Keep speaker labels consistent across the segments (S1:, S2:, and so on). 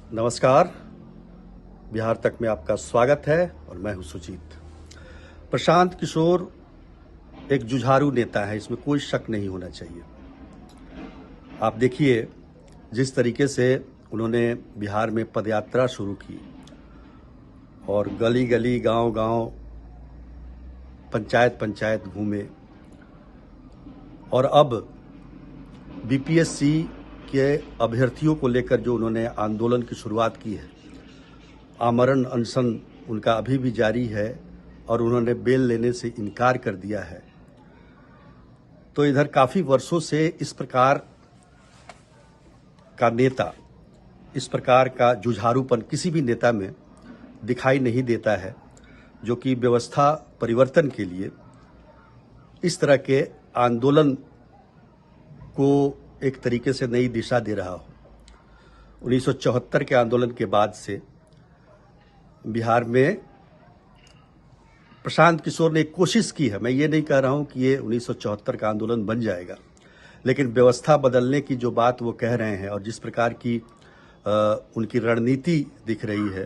S1: नमस्कार। बिहार तक में आपका स्वागत है और मैं हूं सुजीत। प्रशांत किशोर एक जुझारू नेता है, इसमें कोई शक नहीं होना चाहिए। आप देखिए जिस तरीके से उन्होंने बिहार में पदयात्रा शुरू की और गली गली गांव गांव पंचायत पंचायत घूमे और अब बीपीएससी के अभ्यर्थियों को लेकर जो उन्होंने आंदोलन की शुरुआत की है, आमरण अनशन उनका अभी भी जारी है और उन्होंने बेल लेने से इनकार कर दिया है। तो इधर काफी वर्षों से इस प्रकार का नेता, इस प्रकार का जुझारूपन किसी भी नेता में दिखाई नहीं देता है, जो कि व्यवस्था परिवर्तन के लिए इस तरह के आंदोलन को एक तरीके से नई दिशा दे रहा हो। 1974 के आंदोलन के बाद से बिहार में प्रशांत किशोर ने एक कोशिश की है। मैं ये नहीं कह रहा हूं कि ये 1974 का आंदोलन बन जाएगा, लेकिन व्यवस्था बदलने की जो बात वो कह रहे हैं और जिस प्रकार की उनकी रणनीति दिख रही है,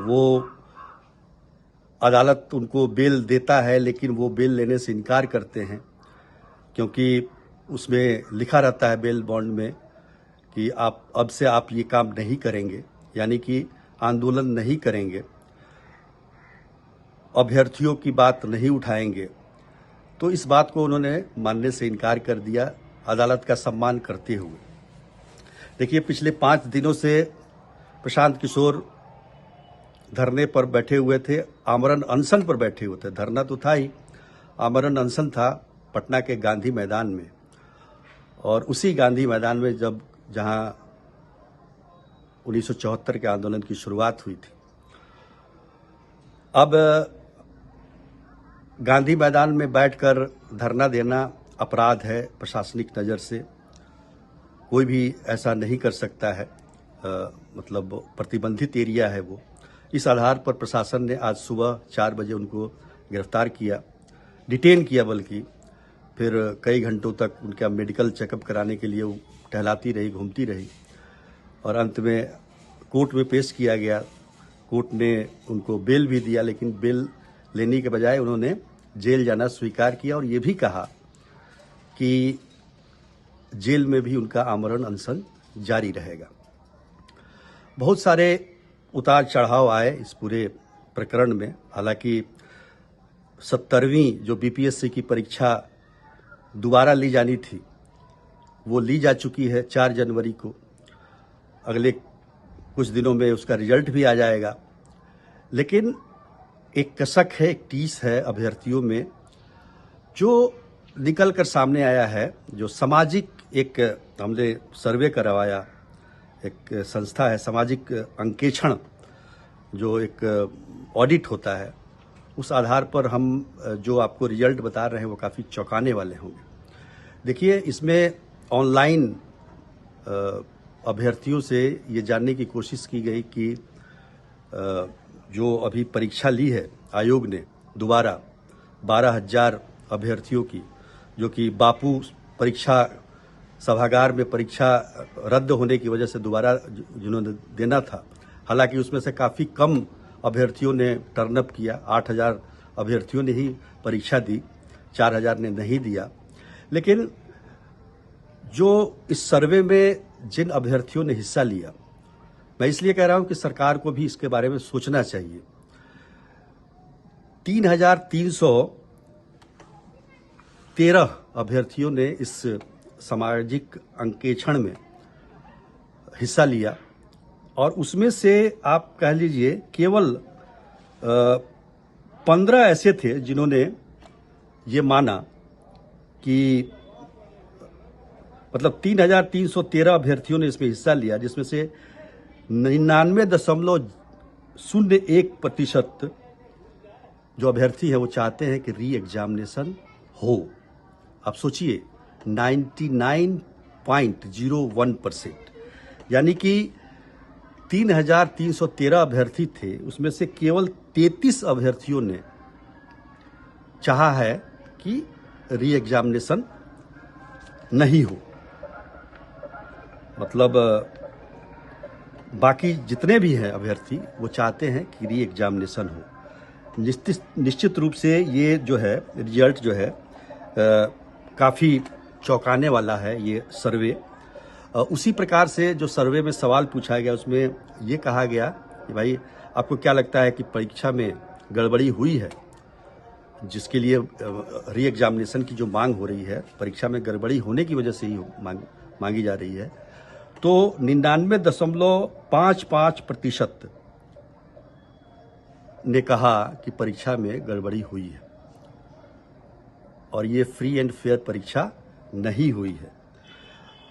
S1: वो अदालत उनको बेल देता है लेकिन वो बेल लेने से इनकार करते हैं, क्योंकि उसमें लिखा रहता है बेल बॉन्ड में कि आप अब से आप ये काम नहीं करेंगे, यानी कि आंदोलन नहीं करेंगे, अभ्यर्थियों की बात नहीं उठाएंगे। तो इस बात को उन्होंने मानने से इनकार कर दिया, अदालत का सम्मान करते हुए। देखिए, पिछले 5 दिनों से प्रशांत किशोर धरने पर बैठे हुए थे, आमरण अनशन पर बैठे हुए थे। धरना तो था ही, आमरण अनशन था पटना के गांधी मैदान में। और उसी गांधी मैदान में जहां 1974 के आंदोलन की शुरुआत हुई थी, अब गांधी मैदान में बैठकर धरना देना अपराध है प्रशासनिक नज़र से। कोई भी ऐसा नहीं कर सकता है, मतलब प्रतिबंधित एरिया है वो। इस आधार पर प्रशासन ने आज सुबह 4 बजे उनको गिरफ्तार किया, डिटेन किया, बल्कि फिर कई घंटों तक उनका मेडिकल चेकअप कराने के लिए वो टहलाती रही, घूमती रही और अंत में कोर्ट में पेश किया गया। कोर्ट ने उनको बेल भी दिया, लेकिन बेल लेने के बजाय उन्होंने जेल जाना स्वीकार किया और ये भी कहा कि जेल में भी उनका आमरण अनशन जारी रहेगा। बहुत सारे उतार चढ़ाव आए इस पूरे प्रकरण में। हालांकि 70वीं जो बीपीएससी की परीक्षा दोबारा ली जानी थी, वो ली जा चुकी है 4 जनवरी को। अगले कुछ दिनों में उसका रिजल्ट भी आ जाएगा। लेकिन एक कसक है, एक टीस है अभ्यर्थियों में जो निकल कर सामने आया है। जो सामाजिक एक हमने सर्वे करवाया, एक संस्था है सामाजिक अंकेक्षण, जो एक ऑडिट होता है, उस आधार पर हम जो आपको रिजल्ट बता रहे हैं वो काफ़ी चौंकाने वाले होंगे। देखिए, इसमें ऑनलाइन अभ्यर्थियों से ये जानने की कोशिश की गई कि जो अभी परीक्षा ली है आयोग ने दोबारा 12,000 अभ्यर्थियों की, जो कि बापू परीक्षा सभागार में परीक्षा रद्द होने की वजह से दोबारा जिन्होंने देना था, हालांकि उसमें से काफ़ी कम अभ्यर्थियों ने टर्नअप किया। 8,000 अभ्यर्थियों ने ही परीक्षा दी, 4,000 ने नहीं दिया। लेकिन जो इस सर्वे में जिन अभ्यर्थियों ने हिस्सा लिया, मैं इसलिए कह रहा हूं कि सरकार को भी इसके बारे में सोचना चाहिए। 3,313 अभ्यर्थियों ने इस सामाजिक अंकेक्षण में हिस्सा लिया और उसमें से आप कह लीजिए केवल 15 ऐसे थे जिन्होंने ये माना कि, मतलब 3,313 अभ्यर्थियों ने इसमें हिस्सा लिया, जिसमें से 99.01% जो अभ्यर्थी है वो चाहते हैं कि री एग्जामिनेशन हो। आप सोचिए, 99.01%, यानी कि 3,313 अभ्यर्थी थे, उसमें से केवल 33 अभ्यर्थियों ने चाहा है कि री एग्जामिनेशन नहीं हो। मतलब बाकी जितने भी हैं अभ्यर्थी वो चाहते हैं कि री एग्जामिनेशन हो। निश्चित रूप से ये जो है रिजल्ट जो है काफ़ी चौंकाने वाला है ये सर्वे। उसी प्रकार से जो सर्वे में सवाल पूछा गया उसमें ये कहा गया कि भाई आपको क्या लगता है कि परीक्षा में गड़बड़ी हुई है, जिसके लिए री एग्जामिनेशन की जो मांग हो रही है परीक्षा में गड़बड़ी होने की वजह से ही मांगी जा रही है। तो 99.55% ने कहा कि परीक्षा में गड़बड़ी हुई है और ये फ्री एंड फेयर परीक्षा नहीं हुई है।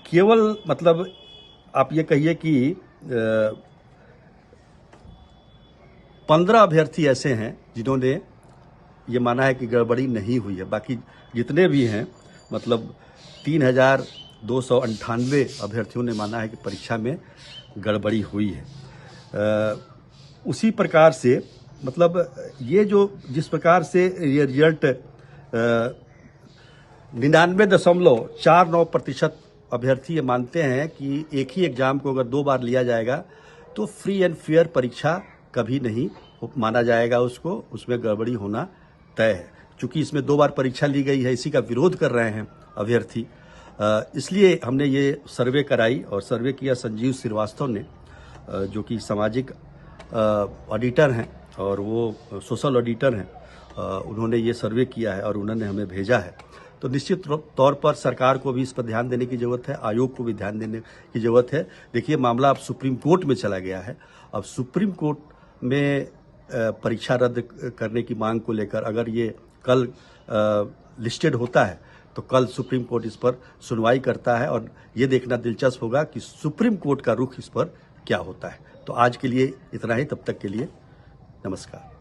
S1: केवल मतलब आप ये कहिए कि 15 अभ्यर्थी ऐसे हैं जिन्होंने ये माना है कि गड़बड़ी नहीं हुई है। बाकी जितने भी हैं मतलब 3,298 अभ्यर्थियों ने माना है कि परीक्षा में गड़बड़ी हुई है। उसी प्रकार से मतलब ये जो जिस प्रकार से ये रिजल्ट 99.49% अभ्यर्थी ये मानते हैं कि एक ही एग्जाम को अगर 2 बार लिया जाएगा तो फ्री एंड फेयर परीक्षा कभी नहीं माना जाएगा, उसमें गड़बड़ी होना तय है। चूंकि इसमें 2 बार परीक्षा ली गई है, इसी का विरोध कर रहे हैं अभ्यर्थी, इसलिए हमने ये सर्वे कराई और सर्वे किया संजीव श्रीवास्तव ने, जो कि सामाजिक ऑडिटर हैं और वो सोशल ऑडिटर हैं। उन्होंने ये सर्वे किया है और उन्होंने हमें भेजा है। तो निश्चित तौर पर सरकार को भी इस पर ध्यान देने की ज़रूरत है, आयोग को भी ध्यान देने की ज़रूरत है। देखिए मामला अब सुप्रीम कोर्ट में चला गया है। अब सुप्रीम कोर्ट में परीक्षा रद्द करने की मांग को लेकर अगर ये कल लिस्टेड होता है तो कल सुप्रीम कोर्ट इस पर सुनवाई करता है और ये देखना दिलचस्प होगा कि सुप्रीम कोर्ट का रुख इस पर क्या होता है। तो आज के लिए इतना ही, तब तक के लिए नमस्कार।